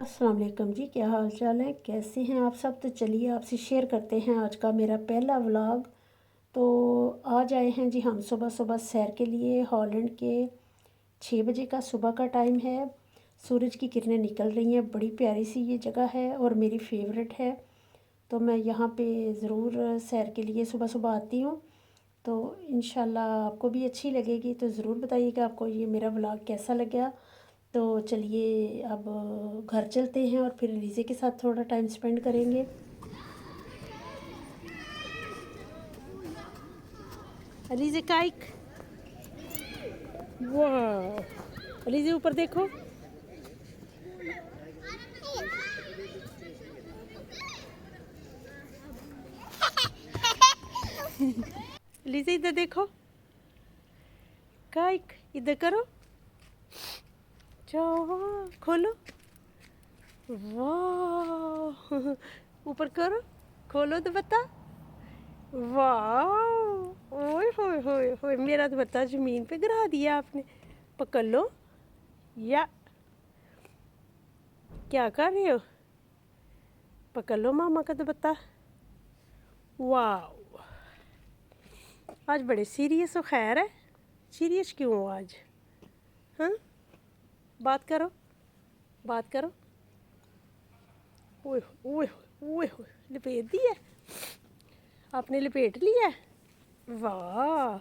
अस्सलाम वालेकुम जी, क्या हाल चाल है, कैसे हैं आप सब। तो चलिए आपसे शेयर करते हैं आज का मेरा पहला व्लॉग। तो आज आए हैं जी हम सुबह सुबह सैर के लिए। हॉलैंड के 6 बजे का सुबह का टाइम है। सूरज की किरणें निकल रही हैं। बड़ी प्यारी सी ये जगह है और मेरी फेवरेट है। तो मैं यहाँ पे ज़रूर सैर के लिए सुबह सुबह आती हूँ। तो इंशाल्लाह आपको भी अच्छी लगेगी। तो ज़रूर बताइएगा आपको ये मेरा व्लॉग कैसा लगा। तो चलिए अब घर चलते हैं और फिर लीज़े के साथ थोड़ा टाइम स्पेंड करेंगे। लीज़े काइक, वाह लीज़े ऊपर देखो। लीज़े इधर देखो। काइक इधर करो, जाओ खोलो, वाह ऊपर करो, खोलो तो बता, वाह ओए होए होए होए, मेरा तो बता ज़मीन पे गिरा दिया आपने। पकड़ लो या क्या कर रहे हो, पकड़ लो मामा का तो बता। वाह आज बड़े सीरियस हो, खैर है, सीरियस क्यों हो आज? हाँ बात करो, बात करो। ओए ओए ओए ओए, लपेट दी है आपने, लपेट लिया है, वाह।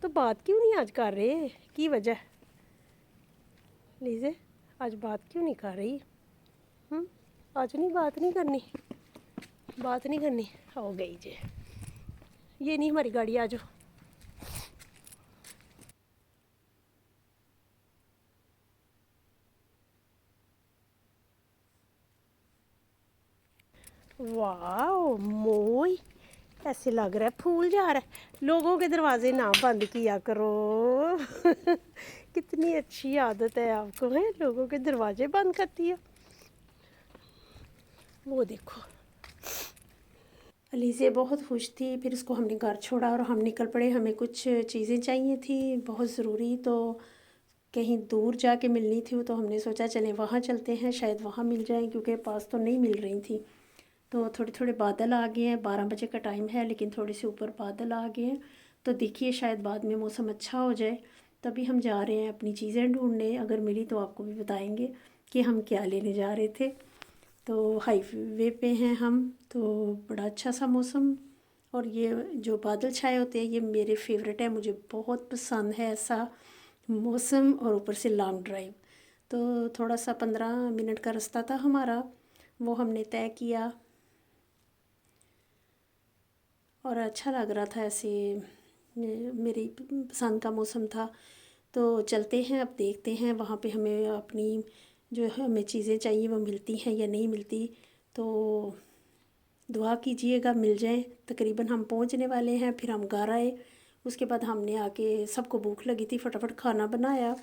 तो बात क्यों नहीं आज कर रहे, की वजह? लीज़े आज बात क्यों नहीं कर रही? आज नहीं बात नहीं करनी, बात नहीं करनी, हो गई जे। ये नहीं हमारी गाड़ी, आ जाओ। वाह मोई, ऐसे लग रहा है फूल जा रहा है। लोगों के दरवाजे ना बंद किया करो कितनी अच्छी आदत है आपको, है लोगों के दरवाजे बंद करती है। वो देखो अलीज़े बहुत खुश थी। फिर उसको हमने घर छोड़ा और हम निकल पड़े। हमें कुछ चीज़ें चाहिए थी बहुत ज़रूरी, तो कहीं दूर जाके मिलनी थी। तो हमने सोचा चलें वहाँ चलते हैं, शायद वहाँ मिल जाए, क्योंकि पास तो नहीं मिल रही थी। तो थोड़े थोड़े बादल आ गए हैं, 12 बजे का टाइम है, लेकिन थोड़े से ऊपर बादल आ गए हैं। तो देखिए शायद बाद में मौसम अच्छा हो जाए। तभी हम जा रहे हैं अपनी चीज़ें ढूंढने। अगर मिली तो आपको भी बताएंगे कि हम क्या लेने जा रहे थे। तो हाईवे पे हैं हम, तो बड़ा अच्छा सा मौसम। और ये जो बादल छाए होते हैं ये मेरे फेवरेट है, मुझे बहुत पसंद है ऐसा मौसम। और ऊपर से लॉन्ग ड्राइव, तो थोड़ा सा 15 मिनट का रास्ता था हमारा, वो हमने तय किया और अच्छा लग रहा था ऐसे। मेरी पसंद का मौसम था। तो चलते हैं, अब देखते हैं वहाँ पे हमें अपनी जो हमें चीज़ें चाहिए वो मिलती हैं या नहीं मिलती। तो दुआ कीजिएगा मिल जाए। तकरीबन हम पहुँचने वाले हैं। फिर हम घर आए, उसके बाद हमने आके, सबको भूख लगी थी, फटाफट खाना बनाया।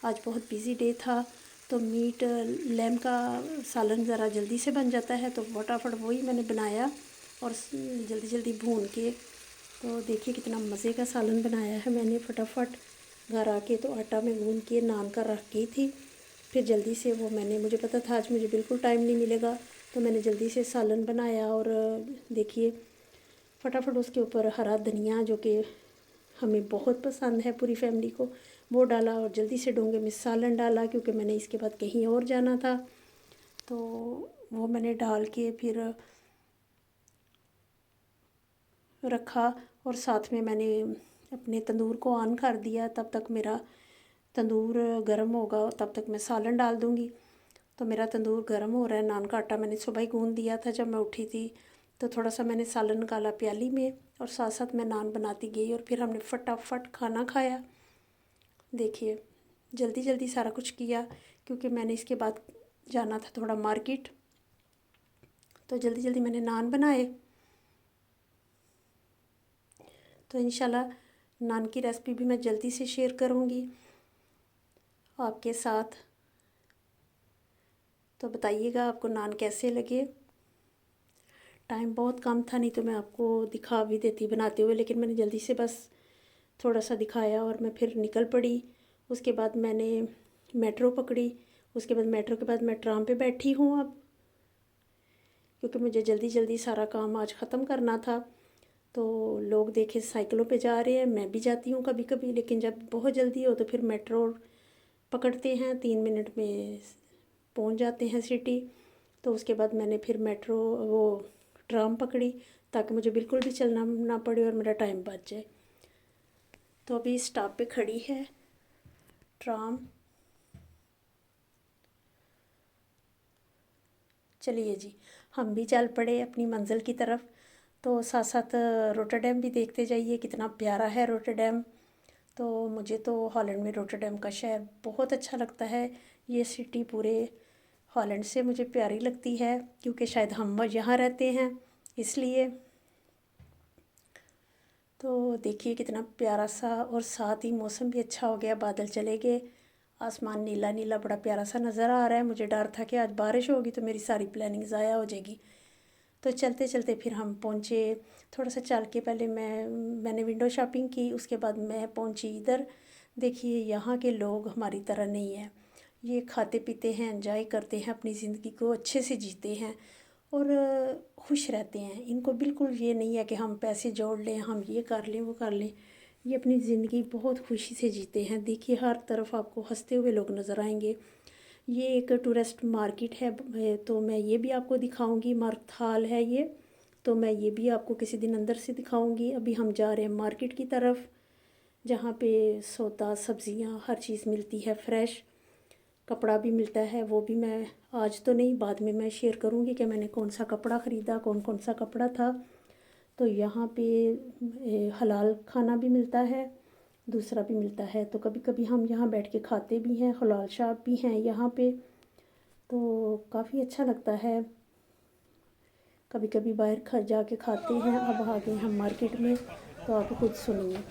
आज बहुत बिज़ी डे था, तो मीट लैम का सालन ज़रा जल्दी से बन जाता है, तो फटाफट वही मैंने बनाया और जल्दी जल्दी भून के। तो देखिए कितना मज़े का सालन बनाया है मैंने फटाफट। घर आके तो आटा में गूंद के नान का रख गई थी। फिर जल्दी से वो मैंने, मुझे पता था आज मुझे बिल्कुल टाइम नहीं मिलेगा, तो मैंने जल्दी से सालन बनाया। और देखिए फटाफट उसके ऊपर हरा धनिया, जो कि हमें बहुत पसंद है पूरी फैमिली को, वो डाला और जल्दी से डोंगे में सालन डाला, क्योंकि मैंने इसके बाद कहीं और जाना था। तो वो मैंने डाल के फिर रखा। और साथ में मैंने अपने तंदूर को ऑन कर दिया। तब तक मेरा तंदूर गर्म होगा, तब तक मैं सालन डाल दूँगी। तो मेरा तंदूर गर्म हो रहा है। नान का आटा मैंने सुबह ही गूंद दिया था जब मैं उठी थी। तो थोड़ा सा मैंने सालन निकाला प्याली में और साथ साथ मैं नान बनाती गई। और फिर हमने फटाफट खाना खाया। देखिए जल्दी जल्दी सारा कुछ किया, क्योंकि मैंने इसके बाद जाना था थोड़ा मार्केट। तो जल्दी जल्दी मैंने नान बनाए। तो इंशाल्लाह नान की रेसिपी भी मैं जल्दी से शेयर करूँगी आपके साथ। तो बताइएगा आपको नान कैसे लगे। टाइम बहुत कम था, नहीं तो मैं आपको दिखा भी देती बनाते हुए, लेकिन मैंने जल्दी से बस थोड़ा सा दिखाया और मैं फिर निकल पड़ी। उसके बाद मैंने मेट्रो पकड़ी उसके बाद मेट्रो के बाद मैं ट्राम पे बैठी हूँ अब, क्योंकि मुझे जल्दी जल्दी सारा काम आज ख़त्म करना था। तो लोग देखे साइकिलों पे जा रहे हैं, मैं भी जाती हूँ कभी कभी, लेकिन जब बहुत जल्दी हो तो फिर मेट्रो पकड़ते हैं, 3 मिनट में पहुँच जाते हैं सिटी। तो उसके बाद मैंने फिर मेट्रो वो ट्राम पकड़ी, ताकि मुझे बिल्कुल भी चलना ना पड़े और मेरा टाइम बच जाए। तो अभी स्टॉप पे खड़ी है ट्राम। चलिए जी, हम भी चल पड़े अपनी मंजिल की तरफ। तो साथ साथ रोटरडैम भी देखते जाइए, कितना प्यारा है रोटरडैम। तो मुझे तो हॉलैंड में रोटरडैम का शहर बहुत अच्छा लगता है। ये सिटी पूरे हॉलैंड से मुझे प्यारी लगती है, क्योंकि शायद हम यहाँ रहते हैं इसलिए। तो देखिए कितना प्यारा सा, और साथ ही मौसम भी अच्छा हो गया, बादल चले गए, आसमान नीला नीला बड़ा प्यारा सा नज़र आ रहा है। मुझे डर था कि आज बारिश होगी तो मेरी सारी प्लानिंग ज़ाया हो जाएगी। तो चलते चलते फिर हम पहुँचे। थोड़ा सा चल के पहले मैंने विंडो शॉपिंग की, उसके बाद मैं पहुँची इधर। देखिए यहाँ के लोग हमारी तरह नहीं है, ये खाते पीते हैं, एंजॉय करते हैं, अपनी ज़िंदगी को अच्छे से जीते हैं और खुश रहते हैं। इनको बिल्कुल ये नहीं है कि हम पैसे जोड़ लें, हम ये कर लें वो कर लें। ये अपनी ज़िंदगी बहुत खुशी से जीते हैं। देखिए हर तरफ आपको हंसते हुए लोग नज़र आएंगे। ये एक टूरिस्ट मार्केट है, तो मैं ये भी आपको दिखाऊंगी। मार्केट हॉल है ये, तो मैं ये भी आपको किसी दिन अंदर से दिखाऊंगी। अभी हम जा रहे हैं मार्केट की तरफ, जहाँ पे सौदा सब्ज़ियाँ हर चीज़ मिलती है फ्रेश। कपड़ा भी मिलता है, वो भी मैं आज तो नहीं, बाद में मैं शेयर करूँगी कि मैंने कौन सा कपड़ा ख़रीदा, कौन कौन सा कपड़ा था। तो यहाँ पे हलाल खाना भी मिलता है, दूसरा भी मिलता है। तो कभी कभी हम यहाँ बैठ के खाते भी हैं, हलाल शॉप भी हैं यहाँ पे, तो काफ़ी अच्छा लगता है। कभी कभी बाहर जाके खाते हैं। अब आ गए हम मार्केट में, तो आप खुद सुनिए।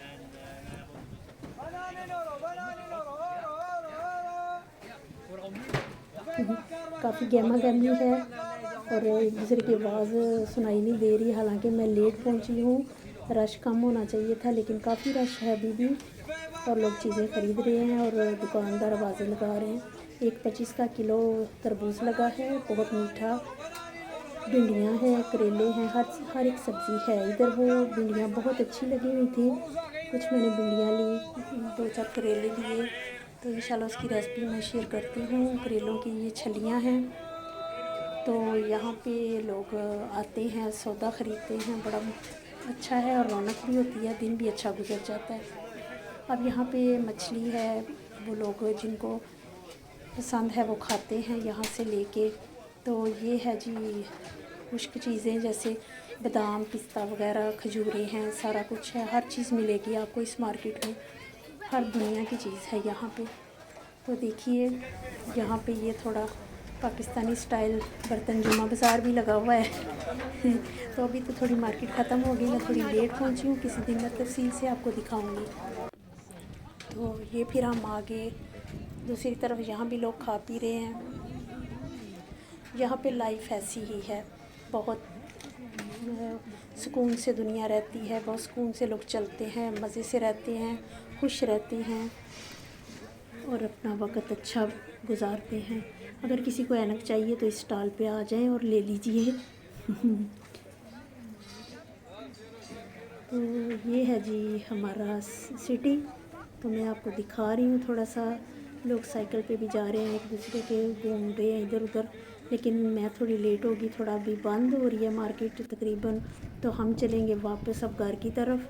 काफ़ी गहमा गहमी है और एक दूसरे की आवाज़ सुनाई नहीं दे रही। हालांकि मैं लेट पहुंची हूँ, रश कम होना चाहिए था, लेकिन काफ़ी रश है अभी भी, और लोग चीज़ें ख़रीद रहे हैं और दुकानदार आवाज़ें लगा रहे हैं। 1.25 का किलो तरबूज लगा है, बहुत मीठा। भिंडियाँ हैं, करेले हैं, हर एक सब्ज़ी है इधर। वो भिंडियाँ बहुत अच्छी लगी हुई थी, कुछ मैंने भिंडियाँ ली, 2-4 करेले लिए। तो इंशाल्लाह उसकी रेसिपी मैं शेयर करती हूँ। करेलों की ये छलियाँ हैं। तो यहाँ पे लोग आते हैं, सौदा ख़रीदते हैं, बड़ा अच्छा है और रौनक भी होती है, दिन भी अच्छा गुजर जाता है। अब यहाँ पे मछली है, वो लोग जिनको पसंद है वो खाते हैं यहाँ से लेके। तो ये है जी खुश्क चीज़ें, जैसे बादाम, पिस्ता वगैरह, खजूरें हैं, सारा कुछ है, हर चीज़ मिलेगी आपको इस मार्केट में, हर दुनिया की चीज़ है यहाँ पे। तो देखिए यहाँ पे ये थोड़ा पाकिस्तानी स्टाइल बर्तन जुमा बाज़ार भी लगा हुआ है। तो अभी तो थोड़ी मार्केट ख़त्म हो गई, मैं थोड़ी लेट पहुँची हूँ, किसी दिन मैं तफसील से आपको दिखाऊँगी। तो ये फिर हम आगे दूसरी तरफ, यहाँ भी लोग खा पी रहे हैं। यहाँ पे लाइफ ऐसी ही है, बहुत सुकून से दुनिया रहती है, बहुत सुकून से लोग चलते हैं, मज़े से रहते हैं, खुश रहते हैं और अपना वक़्त अच्छा गुजारते हैं। अगर किसी को ऐनक चाहिए तो इस स्टॉल पे आ जाएं और ले लीजिए। तो ये है जी हमारा सिटी। तो मैं आपको दिखा रही हूँ थोड़ा सा। लोग साइकिल पे भी जा रहे हैं, एक दूसरे के घूम रहे हैं इधर उधर, लेकिन मैं थोड़ी लेट होगी, थोड़ा अभी बंद हो रही है मार्केट तकरीबन। तो हम चलेंगे वापस अब घर की तरफ।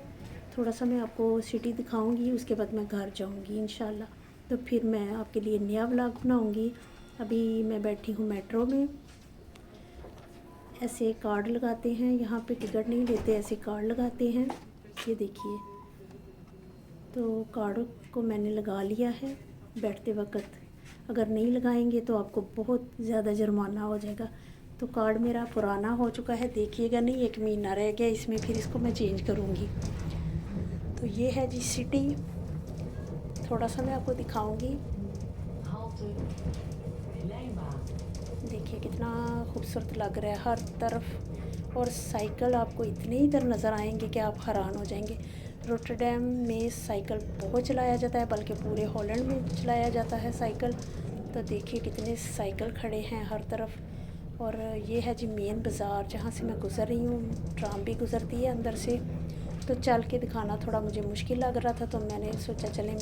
थोड़ा सा मैं आपको सिटी दिखाऊंगी, उसके बाद मैं घर जाऊंगी इंशाल्लाह। तो फिर मैं आपके लिए नया व्लॉग बनाऊंगी। अभी मैं बैठी हूँ मेट्रो में। ऐसे कार्ड लगाते हैं, यहाँ पे टिकट नहीं लेते, ऐसे कार्ड लगाते हैं, ये देखिए। तो कार्ड को मैंने लगा लिया है बैठते वक्त। अगर नहीं लगाएंगे तो आपको बहुत ज़्यादा जुर्माना हो जाएगा। तो कार्ड मेरा पुराना हो चुका है, देखिएगा नहीं, 1 महीना रह गया इसमें, फिर इसको मैं चेंज करूँगी। तो ये है जी सिटी, थोड़ा सा मैं आपको दिखाऊँगी। देखिए कितना खूबसूरत लग रहा है हर तरफ, और साइकिल आपको इतने इधर नज़र आएंगे कि आप हैरान हो जाएंगे। रोटरडैम में साइकिल बहुत चलाया जाता है, बल्कि पूरे हॉलैंड में चलाया जाता है साइकिल। तो देखिए कितने साइकिल खड़े हैं हर तरफ। और ये है जी मेन बाज़ार जहाँ से मैं गुज़र रही हूँ। ट्राम भी गुज़रती है अंदर से, तो चल के दिखाना थोड़ा मुझे मुश्किल लग रहा था, तो मैंने सोचा चलें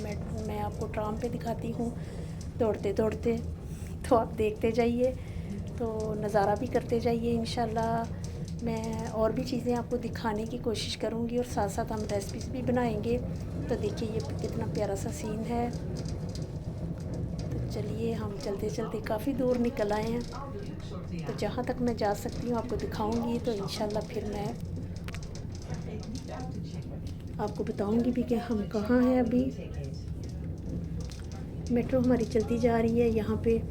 मैं आपको ट्राम पे दिखाती हूँ दौड़ते दौड़ते। तो आप देखते जाइए, तो नज़ारा भी करते जाइए। इंशाल्लाह मैं और भी चीज़ें आपको दिखाने की कोशिश करूँगी और साथ साथ हम रेसिपीज़ भी बनाएंगे। तो देखिए ये कितना प्यारा सा सीन है। तो चलिए हम चलते चलते काफ़ी दूर निकल आए हैं, तो जहाँ तक मैं जा सकती हूँ आपको दिखाऊंगी। तो इंशाल्लाह फिर मैं आपको बताऊंगी भी कि हम कहाँ हैं अभी। मेट्रो हमारी चलती जा रही है। यहाँ पे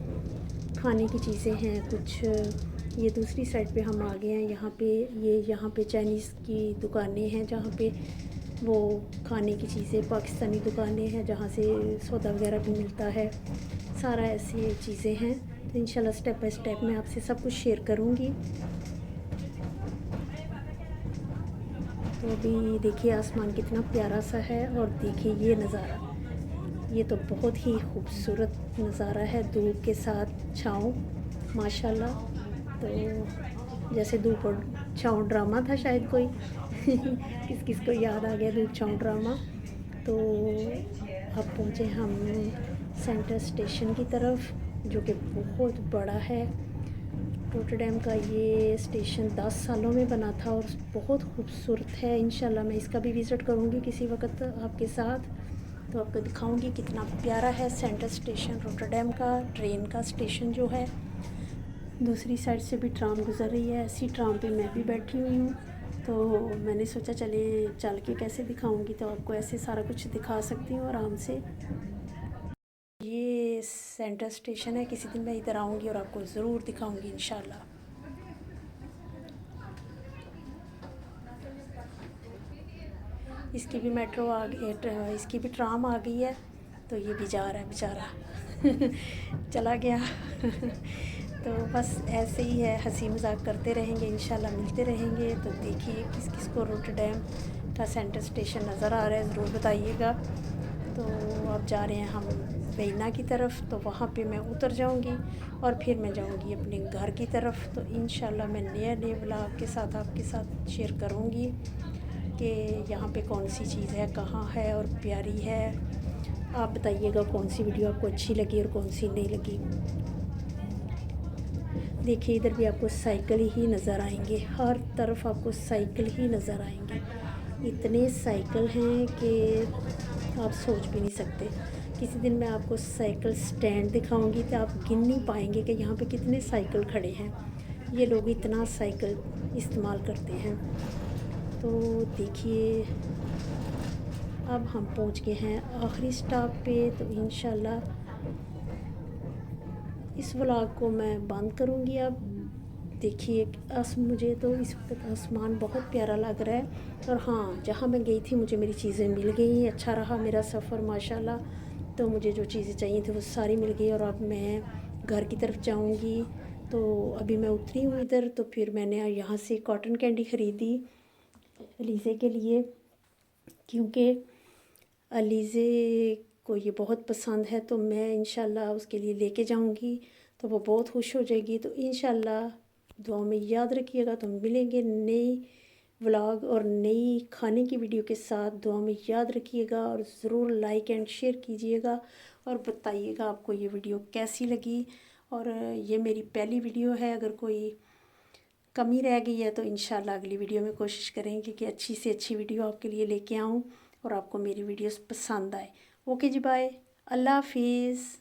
खाने की चीज़ें हैं कुछ। ये दूसरी साइड पे हम आ गए हैं। यहाँ पे चाइनीज़ की दुकानें हैं जहाँ पे वो खाने की चीज़ें, पाकिस्तानी दुकानें हैं जहाँ से सौदा वगैरह भी मिलता है। सारा ऐसी चीज़ें हैं। तो इंशाल्लाह स्टेप बाय स्टेप मैं आपसे सब कुछ शेयर करूँगी। तो अभी देखिए आसमान कितना प्यारा सा है, और देखिए ये नज़ारा, ये तो बहुत ही खूबसूरत नज़ारा है। धूप के साथ छाँव माशाल्लाह। तो जैसे धूप और छाँव ड्रामा था शायद कोई किस किस को याद आ गया धूप छाँव ड्रामा। तो अब पहुँचे हम सेंटर स्टेशन की तरफ, जो कि बहुत बड़ा है। रोटरडैम का ये स्टेशन 10 सालों में बना था और बहुत खूबसूरत है। इंशाल्लाह मैं इसका भी विज़िट करूँगी किसी वक्त आपके साथ, तो आपको दिखाऊंगी कितना प्यारा है सेंटर स्टेशन रोटरडैम का। ट्रेन का स्टेशन जो है, दूसरी साइड से भी ट्राम गुज़र रही है। ऐसी ट्राम पे मैं भी बैठी हुई हूँ, तो मैंने सोचा चले चल के कैसे दिखाऊंगी, तो आपको ऐसे सारा कुछ दिखा सकती हूँ आराम से। ये सेंटर स्टेशन है, किसी दिन मैं इधर आऊँगी और आपको ज़रूर दिखाऊँगी इंशाल्लाह। इसकी भी मेट्रो आ गई, इसकी भी ट्राम आ गई है। तो ये भी जा रहा है बेचारा चला गया तो बस ऐसे ही है, हंसी मजाक करते रहेंगे, इंशाल्लाह मिलते रहेंगे। तो देखिए किस किस को रोटरडैम का सेंटर स्टेशन नज़र आ रहा है ज़रूर बताइएगा। तो अब जा रहे हैं हम वेना की तरफ, तो वहाँ पे मैं उतर जाऊँगी और फिर मैं जाऊँगी अपने घर की तरफ। तो इंशाल्लाह मैं नए व्लॉग के साथ आपके साथ शेयर करूँगी कि यहाँ पे कौन सी चीज़ है, कहाँ है और प्यारी है। आप बताइएगा कौन सी वीडियो आपको अच्छी लगी और कौन सी नहीं लगी। देखिए इधर भी आपको साइकिल ही नज़र आएंगे, हर तरफ आपको साइकिल ही नज़र आएंगे। इतने साइकिल हैं कि आप सोच भी नहीं सकते। किसी दिन मैं आपको साइकिल स्टैंड दिखाऊंगी तो आप गिन नहीं पाएंगे कि यहाँ पे कितने साइकिल खड़े हैं। ये लोग इतना साइकिल इस्तेमाल करते हैं। तो देखिए अब हम पहुँच गए हैं आखिरी स्टॉप पे। तो इंशाल्लाह इस व्लॉग को मैं बंद करूँगी अब। देखिए मुझे तो इस वक्त आसमान बहुत प्यारा लग रहा है। और हाँ, जहाँ मैं गई थी मुझे मेरी चीज़ें मिल गई। अच्छा रहा मेरा सफ़र माशाल्लाह। तो मुझे जो चीज़ें चाहिए थी वो सारी मिल गई, और अब मैं घर की तरफ जाऊँगी। तो अभी मैं उतरी हूँ इधर, तो फिर मैंने यहाँ से कॉटन कैंडी ख़रीदी अलीज़े के लिए, क्योंकि अलीज़े को ये बहुत पसंद है। तो मैं इंशाल्लाह उसके लिए लेके जाऊँगी, तो वो बहुत खुश हो जाएगी। तो इंशाल्लाह दुआ में याद रखिएगा। तो मिलेंगे नई व्लॉग और नई खाने की वीडियो के साथ। दुआ में याद रखिएगा और ज़रूर लाइक एंड शेयर कीजिएगा और बताइएगा आपको ये वीडियो कैसी लगी। और ये मेरी पहली वीडियो है, अगर कोई कमी रह गई है तो इंशाल्लाह अगली वीडियो में कोशिश करेंगे कि अच्छी से अच्छी वीडियो आपके लिए लेके आऊँ और आपको मेरी वीडियोस पसंद आए। ओके जी, बाय, अल्लाह हाफिज़।